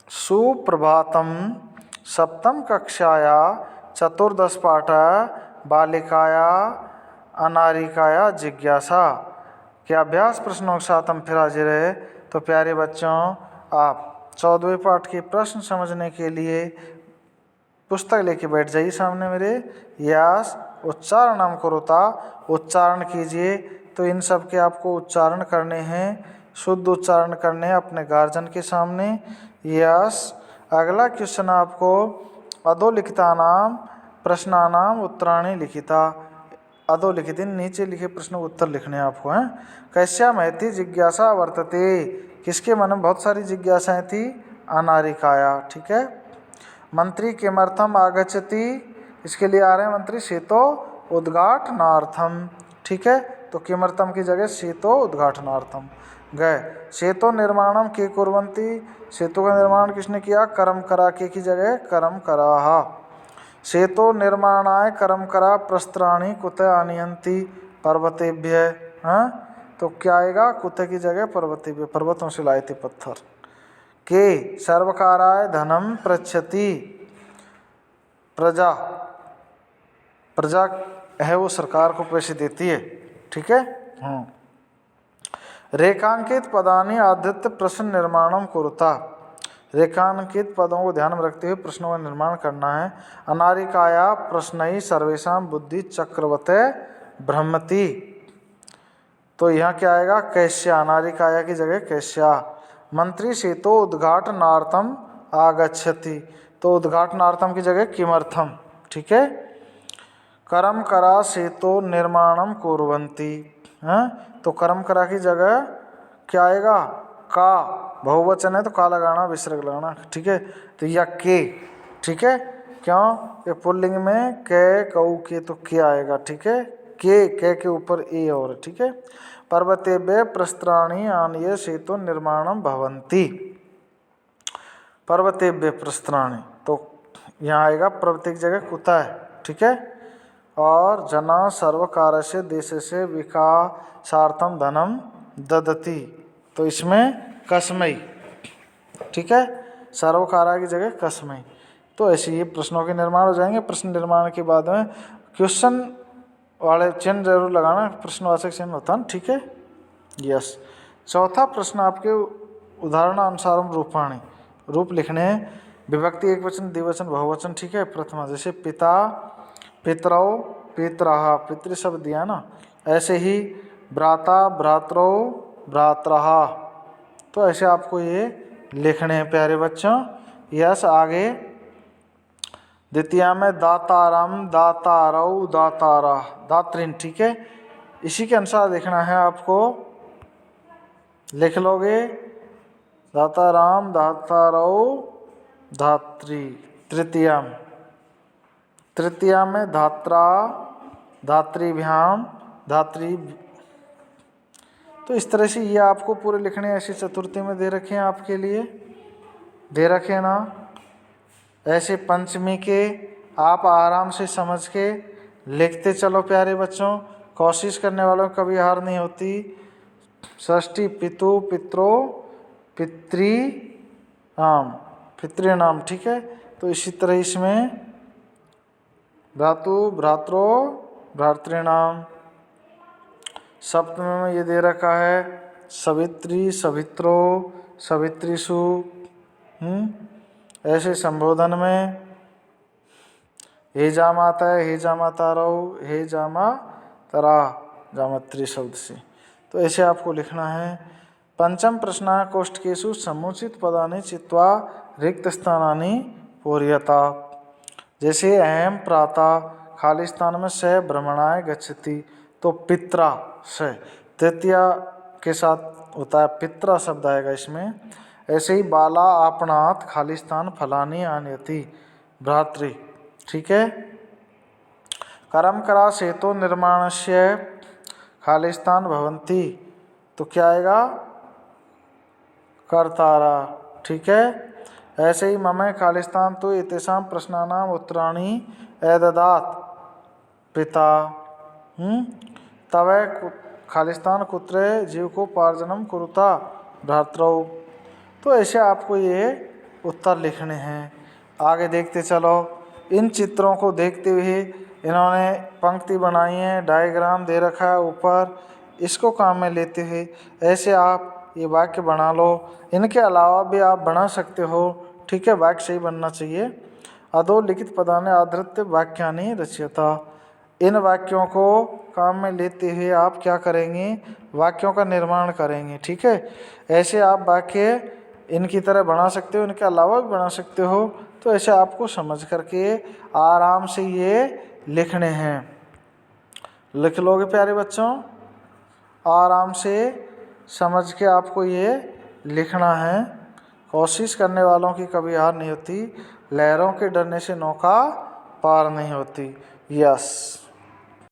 सुप्रभातम सप्तम कक्षाया चतुर्दश पाठ बालिकाया अनारिकाया जिज्ञासा के अभ्यास प्रश्नों के साथ हम फिर हाजिर है। तो प्यारे बच्चों, आप 14वें पाठ के प्रश्न समझने के लिए पुस्तक लेके बैठ जाइए सामने मेरे। यास उच्चारणम कुरुता, उच्चारण कीजिए। तो इन सब के आपको उच्चारण करने हैं, शुद्ध उच्चारण करने हैं अपने गार्जियन के सामने। यस, अगला क्वेश्चन आपको अधोलिखितानाम प्रश्नानाम उत्तराणि लिखिता। अधोलिखित नीचे लिखे प्रश्नों के उत्तर लिखने हैं आपको हैं। कैस्या महती जिज्ञासा वर्तते, किसके मन में बहुत सारी जिज्ञासाएं थी? अनारिकाया। ठीक है। मंत्री किमर्थम आगच्छति, इसके लिए आ रहे हैं मंत्री सेतो उद्घाटनार्थम। ठीक है, तो किमर्थम की जगह सेतो उद्घाटनार्थम गए। सेतो निर्माणम के कुर्वन्ति, सेतु का निर्माण किसने किया? कर्म करा के की जगह कर्म कराहा। सेतो निर्माणाय कर्म करा प्रस्त्राणि कुत आनयन्ति पर्वतेभ्य। हाँ, तो क्या आएगा? कुत की जगह पर्वतेभ्य, पर्वतों से लाए थे पत्थर। के सर्वकाराय धनम पृच्छति, प्रजा, प्रजा है वो सरकार को पैसे देती है। ठीक है। रेखांकित पदानि आदित्य प्रश्न निर्माणम कुरुता, रेखांकित पदों को ध्यान में रखते हुए प्रश्नों का निर्माण करना है। अनारिकाया प्रश्नई सर्वेषां बुद्धि चक्रवते भ्रमति, तो यहाँ क्या आएगा? कैस्या, अनारिकाया की जगह कैस्या। मंत्री सेतो उद्घाटनार्थम आगच्छति, तो उद्घाटनार्थम की जगह किमर्थम। ठीक है। कर्म करा सेतो निर्माणम कुर्वन्ति, तो कर्म करा की जगह क्या आएगा? का, बहुवचन है तो का लगाना, विसर्ग लगाना। ठीक है, तो या के। ठीक है, क्यों? ये पुल्लिंग में के कऊ के, तो के आएगा। ठीक है, के ऊपर ए और। ठीक है। पर्वतेभ्य प्रस्त्राणि आनीय सेतु निर्माणम भवन्ति, पर्वतेभ्य प्रस्त्राणि, तो यहाँ आएगा पर्वत की जगह कुता है। ठीक है। और जना सर्वकारस्य देशस्य विकासार्थम धनम ददति, तो इसमें कस्मै। ठीक है, सर्वकारा की जगह कस्मै। तो ऐसे ही प्रश्नों के निर्माण हो जाएंगे। प्रश्न निर्माण के बाद में क्वेश्चन वाले चिन्ह जरूर लगाना, प्रश्नवाचक चिन्ह होता है। ठीक है। यस। चौथा प्रश्न आपके उदाहरणानुसार रूपाणी, रूप लिखने हैं। विभक्ति एक वचन, द्विवचन, बहुवचन। ठीक है। प्रथमा जैसे पिता, पितरौ, पितरः, पितृ शब्द दिया ना। ऐसे ही भ्राता, भ्रातरौ, भ्रातरः, तो ऐसे आपको ये लिखने हैं प्यारे बच्चों। यस। आगे द्वितीया में दातारम, दातारौ, दातारः, दात्रिन। ठीक है, इसी के अनुसार लिखना है आपको। लिख लोगे दाताराम, दातारौ, धात्री। तृतीया में धात्रा, धात्रीभ्याम, धात्री। तो इस तरह से ये आपको पूरे लिखने ऐसे चतुर्थी में दे रखे हैं, आपके लिए दे रखे ना। ऐसे पंचमी के आप आराम से समझ के लिखते चलो प्यारे बच्चों। कोशिश करने वालों को कभी हार नहीं होती। षष्ठी पितु, पित्रो, पितृ, आम, पितृनाम। ठीक है, तो इसी तरह इसमें भ्रातु, भ्रात्रो, भ्रातृनाम। सप्तमी में ये दे रखा है सवित्री, सवित्रो, सवित्रीषु। ऐसे संबोधन में हे जामाता, हे जामातारौ, हे जामातरा, जामत्री शब्द से। तो ऐसे आपको लिखना है। पंचम प्रश्न कोष्ठकेषु समुचित पदानि चित्वा रिक्त स्थानानि पूर्यता। जैसे अहम प्रातः खाली स्थान में स भ्रमणाय गच्छति, तो पित्रा से तृतीय के साथ होता है, पित्रा शब्द आएगा इसमें। ऐसे ही बाला आपणात खाली स्थान फलानी आनयति, भ्रातृ। ठीक है। कर्म करा सेतो निर्माणस्य खाली स्थान भवन्ति, तो क्या आएगा? कर्तारा। ठीक है। ऐसे ही मम खाली स्थान तो एतेषां प्रश्नानाम उत्तराणि एददात पिता। तव खालिस्तान कुत्रे जीव को पार्जनम कुरुता भ्रातरौ। तो ऐसे आपको ये उत्तर लिखने हैं। आगे देखते चलो। इन चित्रों को देखते हुए इन्होंने पंक्ति बनाई है, डायग्राम दे रखा है ऊपर, इसको काम में लेते हुए ऐसे आप ये वाक्य बना लो। इनके अलावा भी आप बना सकते हो, ठीक है, वाक्य सही बनना चाहिए। अधोलिखित पदानि आधृत्य वाक्यानि रचयता। इन वाक्यों को काम में लेते हुए आप क्या करेंगे, वाक्यों का निर्माण करेंगे, ठीक है। ऐसे आप वाक्य इनकी तरह बना सकते हो, इनके अलावा भी बना सकते हो। तो ऐसे आपको समझ करके आराम से ये लिखने हैं। लिख लोगे प्यारे बच्चों, आराम से समझ के आपको ये लिखना है। कोशिश करने वालों की कभी हार नहीं होती, लहरों के डरने से नौका पार नहीं होती। यस।